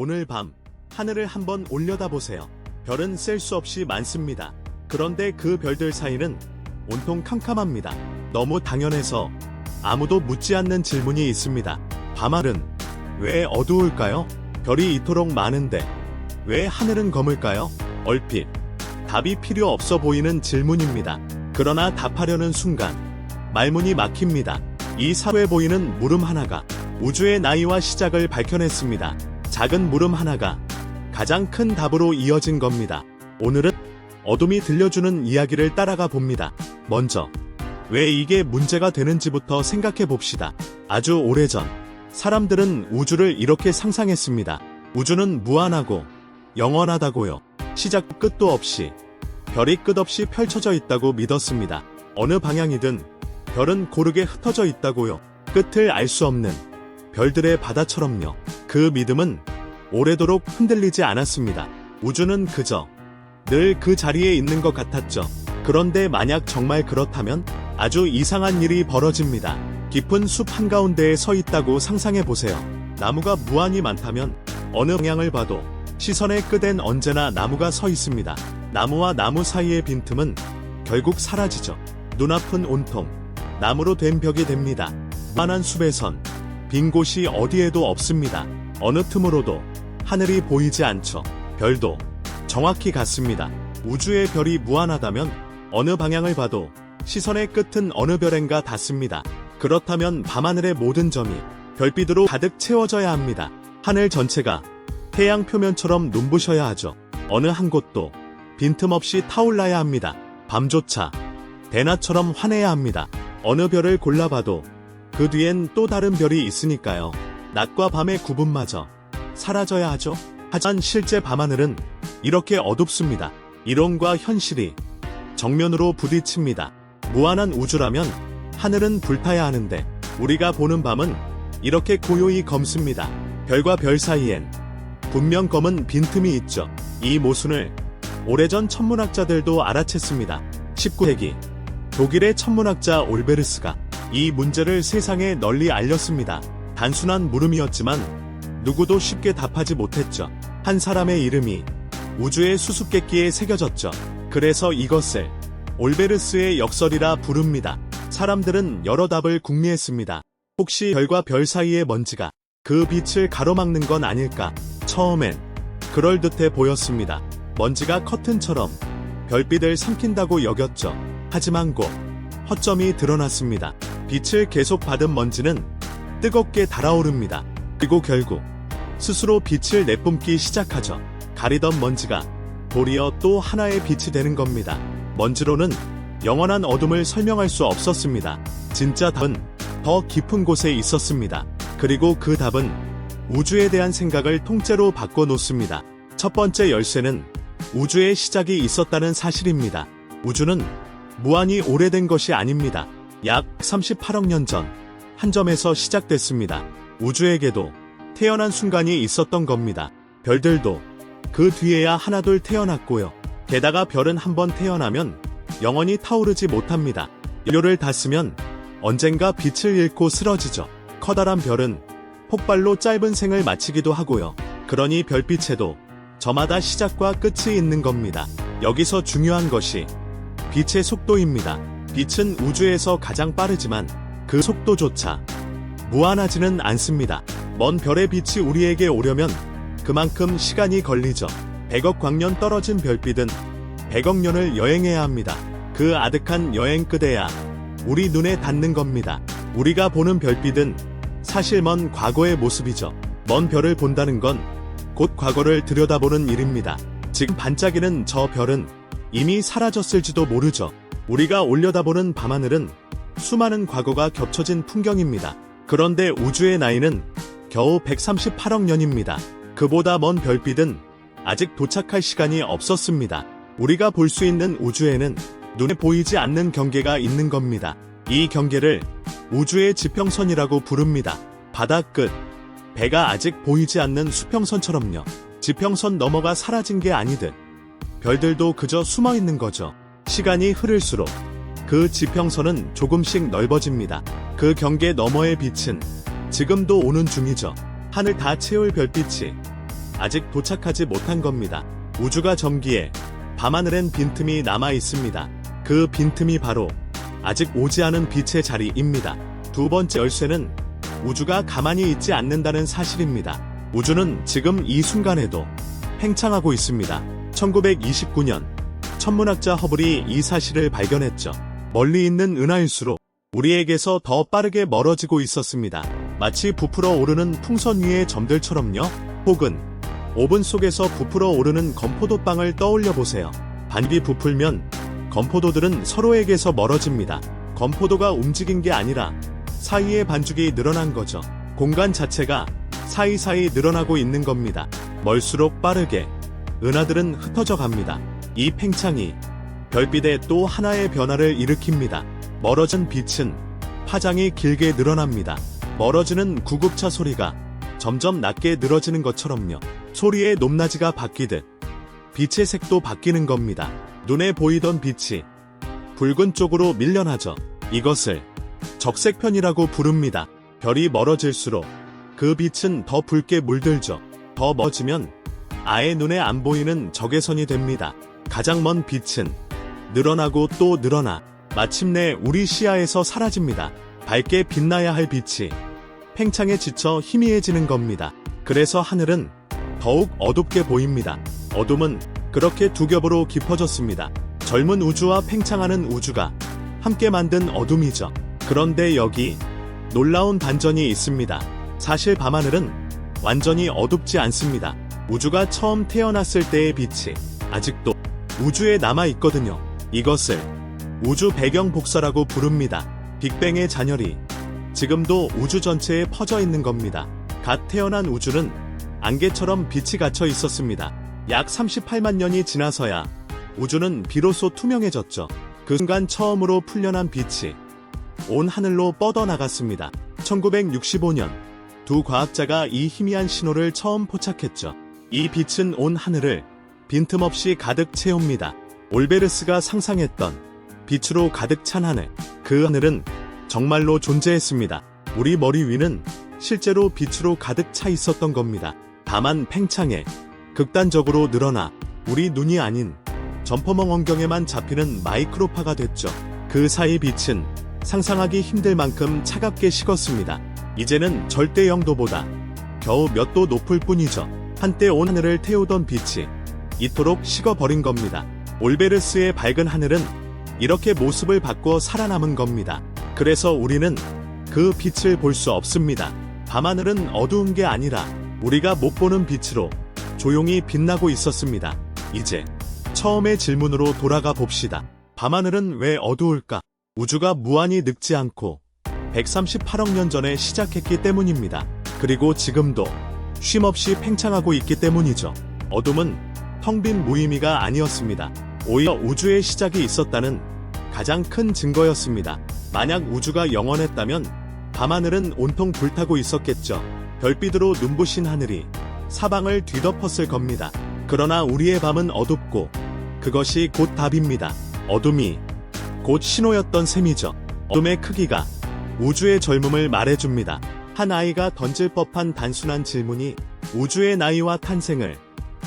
오늘 밤 하늘을 한번 올려다보세요. 별은 셀 수 없이 많습니다. 그런데 그 별들 사이는 온통 캄캄합니다. 너무 당연해서 아무도 묻지 않는 질문이 있습니다. 밤하늘은 왜 어두울까요? 별이 이토록 많은데 왜 하늘은 검을까요? 얼핏 답이 필요 없어 보이는 질문입니다. 그러나 답하려는 순간 말문이 막힙니다. 이 사회에 보이는 물음 하나가 우주의 나이와 시작을 밝혀냈습니다. 작은 물음 하나가 가장 큰 답으로 이어진 겁니다. 오늘은 어둠이 들려주는 이야기를 따라가 봅니다. 먼저 왜 이게 문제가 되는지부터 생각해 봅시다. 아주 오래전 사람들은 우주를 이렇게 상상했습니다. 우주는 무한하고 영원하다고요. 시작도 끝도 없이 별이 끝없이 펼쳐져 있다고 믿었습니다. 어느 방향이든 별은 고르게 흩어져 있다고요. 끝을 알 수 없는 별들의 바다처럼요. 그 믿음은 오래도록 흔들리지 않았습니다. 우주는 그저 늘 그 자리에 있는 것 같았죠. 그런데 만약 정말 그렇다면 아주 이상한 일이 벌어집니다. 깊은 숲 한가운데에 서 있다고 상상해 보세요. 나무가 무한히 많다면 어느 방향을 봐도 시선의 끝엔 언제나 나무가 서 있습니다. 나무와 나무 사이의 빈틈은 결국 사라지죠. 눈앞은 온통 나무로 된 벽이 됩니다. 무한한 숲에선 빈 곳이 어디에도 없습니다. 어느 틈으로도 하늘이 보이지 않죠. 별도 정확히 같습니다. 우주의 별이 무한하다면 어느 방향을 봐도 시선의 끝은 어느 별엔가 닿습니다. 그렇다면 밤하늘의 모든 점이 별빛으로 가득 채워져야 합니다. 하늘 전체가 태양 표면처럼 눈부셔야 하죠. 어느 한 곳도 빈틈없이 타올라야 합니다. 밤조차 대낮처럼 환해야 합니다. 어느 별을 골라봐도 그 뒤엔 또 다른 별이 있으니까요. 낮과 밤의 구분마저 사라져야 하죠. 하지만 실제 밤하늘은 이렇게 어둡습니다. 이론과 현실이 정면으로 부딪힙니다. 무한한 우주라면 하늘은 불타야 하는데 우리가 보는 밤은 이렇게 고요히 검습니다. 별과 별 사이엔 분명 검은 빈틈이 있죠. 이 모순을 오래전 천문학자들도 알아챘습니다. 19세기 독일의 천문학자 올베르스가 이 문제를 세상에 널리 알렸습니다. 단순한 물음이었지만 누구도 쉽게 답하지 못했죠. 한 사람의 이름이 우주의 수수께끼에 새겨졌죠. 그래서 이것을 올베르스의 역설이라 부릅니다. 사람들은 여러 답을 궁리했습니다. 혹시 별과 별 사이의 먼지가 그 빛을 가로막는 건 아닐까? 처음엔 그럴듯해 보였습니다. 먼지가 커튼처럼 별빛을 삼킨다고 여겼죠. 하지만 곧 허점이 드러났습니다. 빛을 계속 받은 먼지는 뜨겁게 달아오릅니다. 그리고 결국 스스로 빛을 내뿜기 시작하죠. 가리던 먼지가 도리어 또 하나의 빛이 되는 겁니다. 먼지로는 영원한 어둠을 설명할 수 없었습니다. 진짜 답은 더 깊은 곳에 있었습니다. 그리고 그 답은 우주에 대한 생각을 통째로 바꿔놓습니다. 첫 번째 열쇠는 우주의 시작이 있었다는 사실입니다. 우주는 무한히 오래된 것이 아닙니다. 약 38억 년 전 한 점에서 시작됐습니다. 우주에게도 태어난 순간이 있었던 겁니다. 별들도 그 뒤에야 하나둘 태어났고요. 게다가 별은 한번 태어나면 영원히 타오르지 못합니다. 연료를 다 쓰면 언젠가 빛을 잃고 쓰러지죠. 커다란 별은 폭발로 짧은 생을 마치기도 하고요. 그러니 별빛에도 저마다 시작과 끝이 있는 겁니다. 여기서 중요한 것이 빛의 속도입니다. 빛은 우주에서 가장 빠르지만 그 속도조차 무한하지는 않습니다. 먼 별의 빛이 우리에게 오려면 그만큼 시간이 걸리죠. 100억 광년 떨어진 별빛은 100억 년을 여행해야 합니다. 그 아득한 여행 끝에야 우리 눈에 닿는 겁니다. 우리가 보는 별빛은 사실 먼 과거의 모습이죠. 먼 별을 본다는 건 곧 과거를 들여다보는 일입니다. 지금 반짝이는 저 별은 이미 사라졌을지도 모르죠. 우리가 올려다보는 밤하늘은 수많은 과거가 겹쳐진 풍경입니다. 그런데 우주의 나이는 겨우 138억 년입니다. 그보다 먼 별빛은 아직 도착할 시간이 없었습니다. 우리가 볼 수 있는 우주에는 눈에 보이지 않는 경계가 있는 겁니다. 이 경계를 우주의 지평선이라고 부릅니다. 바다 끝, 배가 아직 보이지 않는 수평선처럼요. 지평선 너머가 사라진 게 아니듯 별들도 그저 숨어 있는 거죠. 시간이 흐를수록 그 지평선은 조금씩 넓어집니다. 그 경계 너머의 빛은 지금도 오는 중이죠. 하늘 다 채울 별빛이 아직 도착하지 못한 겁니다. 우주가 점기에 밤하늘엔 빈틈이 남아 있습니다. 그 빈틈이 바로 아직 오지 않은 빛의 자리입니다. 두 번째 열쇠는 우주가 가만히 있지 않는다는 사실입니다. 우주는 지금 이 순간에도 팽창하고 있습니다. 1929년 천문학자 허블이 이 사실을 발견했죠. 멀리 있는 은하일수록 우리에게서 더 빠르게 멀어지고 있었습니다. 마치 부풀어 오르는 풍선 위의 점들처럼요. 혹은 오븐 속에서 부풀어 오르는 건포도빵을 떠올려 보세요. 반입이 부풀면 건포도들은 서로에게서 멀어집니다. 건포도가 움직인 게 아니라 사이의 반죽이 늘어난 거죠. 공간 자체가 사이사이 늘어나고 있는 겁니다. 멀수록 빠르게 은하들은 흩어져 갑니다. 이 팽창이 별빛에 또 하나의 변화를 일으킵니다. 멀어진 빛은 파장이 길게 늘어납니다. 멀어지는 구급차 소리가 점점 낮게 늘어지는 것처럼요. 소리의 높낮이가 바뀌듯 빛의 색도 바뀌는 겁니다. 눈에 보이던 빛이 붉은 쪽으로 밀려나죠. 이것을 적색편이라고 부릅니다. 별이 멀어질수록 그 빛은 더 붉게 물들죠. 더 멀어지면 아예 눈에 안 보이는 적외선이 됩니다. 가장 먼 빛은 늘어나고 또 늘어나 마침내 우리 시야에서 사라집니다. 밝게 빛나야 할 빛이 팽창에 지쳐 희미해지는 겁니다. 그래서 하늘은 더욱 어둡게 보입니다. 어둠은 그렇게 두 겹으로 깊어졌습니다. 젊은 우주와 팽창하는 우주가 함께 만든 어둠이죠. 그런데 여기 놀라운 반전이 있습니다. 사실 밤하늘은 완전히 어둡지 않습니다. 우주가 처음 태어났을 때의 빛이 아직도 우주에 남아 있거든요. 이것을 우주 배경 복사라고 부릅니다. 빅뱅의 잔열이 지금도 우주 전체에 퍼져 있는 겁니다. 갓 태어난 우주는 안개처럼 빛이 갇혀 있었습니다. 약 38만 년이 지나서야 우주는 비로소 투명해졌죠. 그 순간 처음으로 풀려난 빛이 온 하늘로 뻗어나갔습니다. 1965년 두 과학자가 이 희미한 신호를 처음 포착했죠. 이 빛은 온 하늘을 빈틈없이 가득 채웁니다. 올베르스가 상상했던 빛으로 가득 찬 하늘. 그 하늘은 정말로 존재했습니다. 우리 머리 위는 실제로 빛으로 가득 차 있었던 겁니다. 다만 팽창에 극단적으로 늘어나 우리 눈이 아닌 점퍼멍 원경에만 잡히는 마이크로파가 됐죠. 그 사이 빛은 상상하기 힘들 만큼 차갑게 식었습니다. 이제는 절대 영도보다 겨우 몇 도 높을 뿐이죠. 한때 온 하늘을 태우던 빛이 이토록 식어버린 겁니다. 올베르스의 밝은 하늘은 이렇게 모습을 바꿔 살아남은 겁니다. 그래서 우리는 그 빛을 볼 수 없습니다. 밤하늘은 어두운 게 아니라 우리가 못 보는 빛으로 조용히 빛나고 있었습니다. 이제 처음의 질문으로 돌아가 봅시다. 밤하늘은 왜 어두울까? 우주가 무한히 늙지 않고 138억 년 전에 시작했기 때문입니다. 그리고 지금도 쉼없이 팽창하고 있기 때문이죠. 어둠은 텅 빈 무의미가 아니었습니다. 오히려 우주의 시작이 있었다는 가장 큰 증거였습니다. 만약 우주가 영원했다면 밤하늘은 온통 불타고 있었겠죠. 별빛으로 눈부신 하늘이 사방을 뒤덮었을 겁니다. 그러나 우리의 밤은 어둡고 그것이 곧 답입니다. 어둠이 곧 신호였던 셈이죠. 어둠의 크기가 우주의 젊음을 말해줍니다. 한 아이가 던질 법한 단순한 질문이 우주의 나이와 탄생을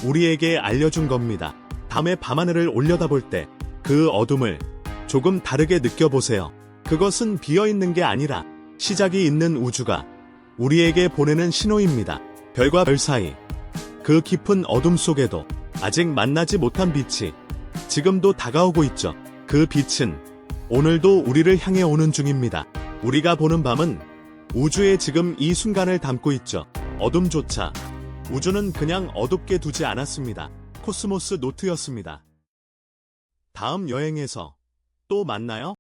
우리에게 알려준 겁니다. 다음에 밤하늘을 올려다볼 때 그 어둠을 조금 다르게 느껴보세요. 그것은 비어있는 게 아니라 시작이 있는 우주가 우리에게 보내는 신호입니다. 별과 별 사이 그 깊은 어둠 속에도 아직 만나지 못한 빛이 지금도 다가오고 있죠. 그 빛은 오늘도 우리를 향해 오는 중입니다. 우리가 보는 밤은 우주의 지금 이 순간을 담고 있죠. 어둠조차 우주는 그냥 어둡게 두지 않았습니다. 코스모스 노트였습니다. 다음 여행에서 또 만나요.